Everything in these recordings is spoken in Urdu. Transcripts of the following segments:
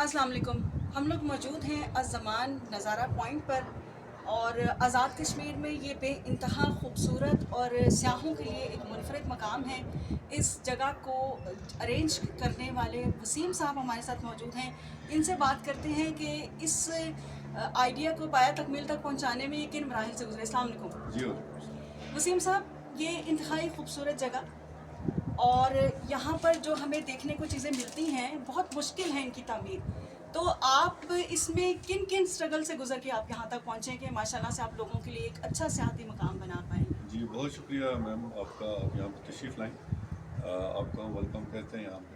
السلام علیکم. ہم لوگ موجود ہیں الزمان نظارہ پوائنٹ پر، اور آزاد کشمیر میں یہ بے انتہا خوبصورت اور سیاحوں کے لیے ایک منفرد مقام ہے. اس جگہ کو ارینج کرنے والے وسیم صاحب ہمارے ساتھ موجود ہیں. ان سے بات کرتے ہیں کہ اس آئیڈیا کو پایہ تکمیل تک پہنچانے میں یہ کن مراحل سے گزرے. السلام علیکم. جی وسیم صاحب، یہ انتہائی خوبصورت جگہ، اور یہاں پر جو ہمیں دیکھنے کو چیزیں ملتی ہیں بہت مشکل ہیں ان کی تعمیر. تو آپ اس میں کن کن اسٹرگل سے گزر کے آپ یہاں تک پہنچیں کہ ماشاءاللہ سے آپ لوگوں کے لیے ایک اچھا سیاحتی مقام بنا پائیں؟ جی بہت شکریہ میم، آپ کا یہاں پہ تشریف لائیں. آپ کا ہم ویلکم کہتے ہیں یہاں پہ.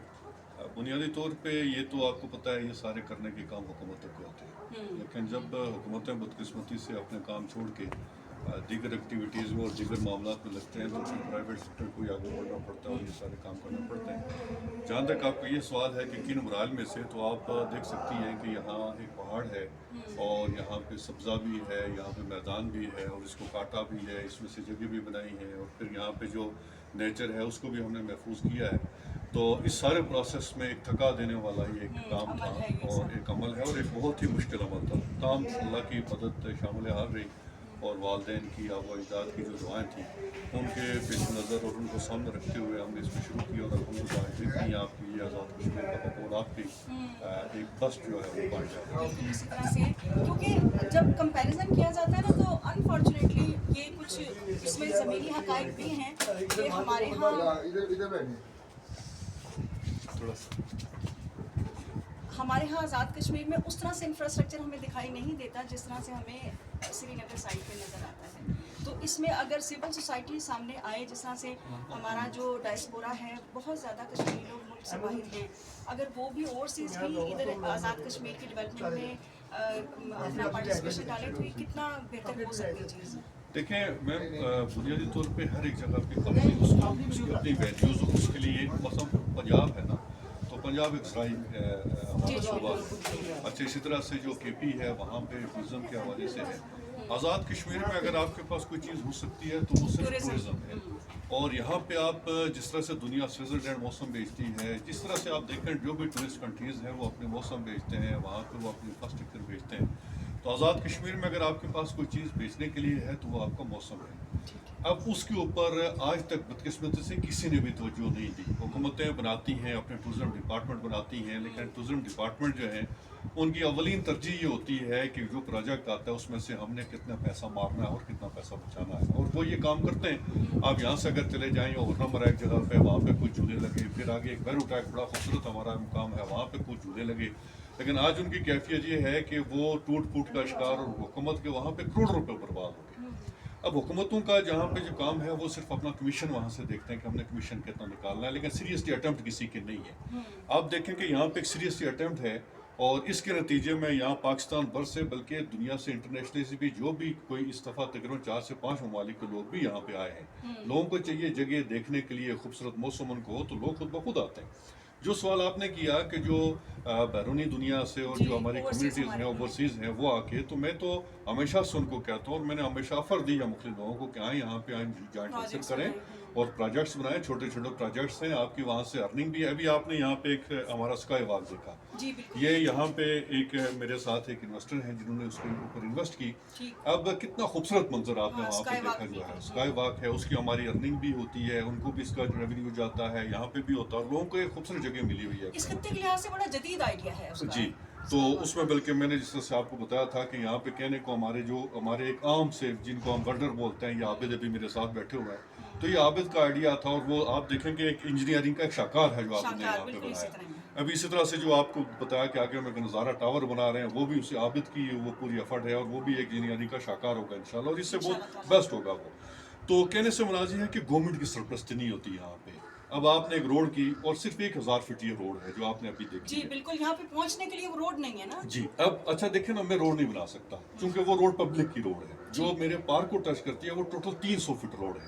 بنیادی طور پہ یہ تو آپ کو پتہ ہے یہ سارے کرنے کے کام حکومتوں کے ہوتے ہیں، لیکن جب حکومتیں بدقسمتی سے اپنے کام چھوڑ کے دیگر ایکٹیویٹیز میں اور دیگر معاملات میں لگتے ہیں تو پھر پرائیویٹ سیکٹر کو ہی آگے بڑھنا پڑتا ہے اور یہ سارے کام کرنا پڑتے ہیں. جہاں تک آپ کا یہ سوال ہے کہ کن مراحل میں سے، تو آپ دیکھ سکتی ہیں کہ یہاں ایک پہاڑ ہے اور یہاں پہ سبزہ بھی ہے، یہاں پہ میدان بھی ہے اور اس کو کاٹا بھی ہے، اس میں سے جگہ بھی بنائی ہے، اور پھر یہاں پہ جو نیچر ہے اس کو بھی ہم نے محفوظ کیا ہے. تو اس سارے پروسیس میں ایک تھکا دینے والا یہ ایک کام تھا اور ایک عمل ہے اور ایک بہت ہی مشکل عمل تھا. تاہم اللہ کی مدد شامل حال رہی اور والدین کی آباء و اجداد کی جو دعائیں تھیں ان کے پیش نظر اور ان کو سامنے رکھتے ہوئے ہم نے اس کو شروع کیا. اور الحمدللہ اتنی آپ کی یہ آزاد کشمیر کا بقول آپ کی ایک بسٹ جو ہے وہ بن جائے. اسی طرح سے کیونکہ جب کمپیریزن کیا جاتا ہے نا تو انفارچونیٹلی یہ کچھ اس میں زمینی حقائق بھی ہیں کہ ہمارے ہاں آزاد کشمیر میں اس طرح سے انفراسٹرکچر ہمیں دکھائی نہیں دیتا جس طرح سے ہمیں سری نگر سائڈ پہ نظر آتا ہے. تو اس میں اگر سول سوسائٹی سامنے آئے، جس طرح سے ہمارا جو ڈائسپورا ہے بہت زیادہ کشمیری لوگ ملک سے باہر ہیں، اگر وہ بھی اوورسیز بھی ادھر آزاد کشمیر کی ڈیولپمنٹ میں اپنا پارٹیسپیشن ڈالیں تو یہ کتنا بہتر ہو سکتی چیز. دیکھیں میم، بنیادی طور پہ ہر ایک جگہ پہ اپنی اس کی اپنی ویلیوز اور اس کے لیے مثلا پنجاب ہے نا، تو پنجاب ایک زراعی ہمارا صوبہ ہے. اچھا، اسی طرح سے جو کے پی ہے وہاں پہ ٹورزم کے حوالے سے ہے. آزاد کشمیر میں اگر آپ کے پاس کوئی چیز ہو سکتی ہے تو وہ صرف ٹورزم ہے. اور یہاں پہ آپ جس طرح سے دنیا سوئٹزرلینڈ موسم بیچتی ہے، جس طرح سے آپ دیکھیں جو بھی ٹورسٹ کنٹریز ہیں وہ اپنے موسم بیچتے ہیں، وہاں پہ وہ اپنی انفراسٹرکچر بیچتے ہیں. تو آزاد کشمیر میں اگر آپ کے پاس کوئی چیز بیچنے کے لیے ہے تو وہ آپ کا موسم ہے. اب اس کے اوپر آج تک بدقسمتی سے کسی نے بھی توجہ نہیں دی. حکومتیں بناتی ہیں، اپنے ٹورزم ڈپارٹمنٹ بناتی ہیں، لیکن ٹورزم ڈپارٹمنٹ جو ہے ان کی اولین ترجیح یہ ہوتی ہے کہ جو پروجیکٹ آتا ہے اس میں سے ہم نے کتنا پیسہ مارنا ہے اور کتنا پیسہ بچانا ہے، اور وہ یہ کام کرتے ہیں. آپ یہاں سے اگر چلے جائیں اور نمبر ایک جگہ پہ وہاں پہ کچھ جھولے لگے، پھر آگے ایک بیروٹیک بڑا خوبصورت ہمارا مقام ہے وہاں پہ کچھ جھولے لگے، لیکن آج ان کی کیفیت یہ ہے کہ وہ ٹوٹ پھوٹ کا شکار اور حکومت کے وہاں پہ کروڑ روپے برباد ہو گئے. اب حکومتوں کا جہاں پہ جو کام ہے وہ صرف اپنا کمیشن وہاں سے دیکھتے ہیں کہ ہم نے کمیشن کتنا نکالنا ہے، لیکن سیریسلی اٹیمپٹ کسی کی نہیں ہے. آپ دیکھیں کہ یہاں پہ ایک سیریسلی اٹیمپٹ ہے اور اس کے نتیجے میں یہاں پاکستان بھر سے بلکہ دنیا سے انٹرنیشنلی سے بھی جو بھی کوئی اس دفعہ تقریباً 4 سے 5 ممالک کے لوگ بھی یہاں پہ آئے ہیں. لوگوں کو چاہیے جگہ دیکھنے کے لیے خوبصورت موسم ان کو ہو تو لوگ خود بخود آتے ہیں. جو سوال آپ نے کیا کہ جو بیرونی دنیا سے اور جو ہماری کمیونٹیز ہیں اوورسیز ہیں وہ آ کے، تو میں تو ہمیشہ سے ان کو کہتا ہوں اور میں نے ہمیشہ آفر دی ہے مختلف لوگوں کو کہ آئیں یہاں پہ آئیں، جوائنٹ وینچر کریں اور پروجیکٹس بنائیں. چھوٹے چھوٹے پروجیکٹس ہیں، آپ کی وہاں سے ارننگ بھی ہے. ابھی آپ نے یہاں پہ ایک ہمارا اسکائی واک دیکھا، یہ یہاں پہ ایک میرے ساتھ ایک انویسٹر ہیں جنہوں نے اس کے اوپر انویسٹ کی. اب کتنا خوبصورت منظر آپ نے وہاں پہ دیکھا جو ہے اسکائی واک ہے، اس کی ہماری ارننگ بھی ہوتی ہے، ان کو بھی اس کا ریونیو جاتا ہے، یہاں پہ بھی ہوتا ہے اور لوگوں کو ایک خوبصورت جگہ ملی ہوئی ہے. اس خطے کے لحاظ سے بڑا جدید آئیڈیا ہے اس کا. جی، تو اس میں بلکہ میں نے جس طرح سے آپ کو بتایا تھا کہ یہاں پہ کہنے کو ہمارے ایک عام سے جن کو ہم بلڈر بولتے ہیں، یہ عابد ابھی میرے ساتھ بیٹھے ہوئے ہیں، تو یہ عابد کا آئیڈیا تھا اور وہ آپ دیکھیں کہ ایک انجینئرنگ کا ایک شاہکار ہے جو آپ نے یہاں پہ بنایا. ابھی اسی طرح سے جو آپ کو بتایا کہ آگے میں نظارہ ٹاور بنا رہے ہیں وہ بھی اسے عابد کی وہ پوری ایفرٹ ہے اور وہ بھی ایک انجینئرنگ کا شاہکار ہوگا انشاءاللہ، اور اس سے بہت بیسٹ ہوگا وہ. تو کہنے سے مراد یہ ہے کہ گورنمنٹ کی سرپرستی نہیں ہوتی یہاں پہ. اب آپ نے ایک روڈ کی اور صرف 1000 فٹ یہ روڈ ہے جو آپ نے ابھی دیکھی. جی بالکل، یہاں پہ پہنچنے کے لیے وہ روڈ نہیں ہے نا. جی، اب اچھا دیکھیں نا، میں روڈ نہیں بنا سکتا کیونکہ وہ روڈ پبلک کی روڈ ہے. جو میرے پارک کو ٹچ کرتی ہے وہ ٹوٹل 300 فٹ روڈ ہے.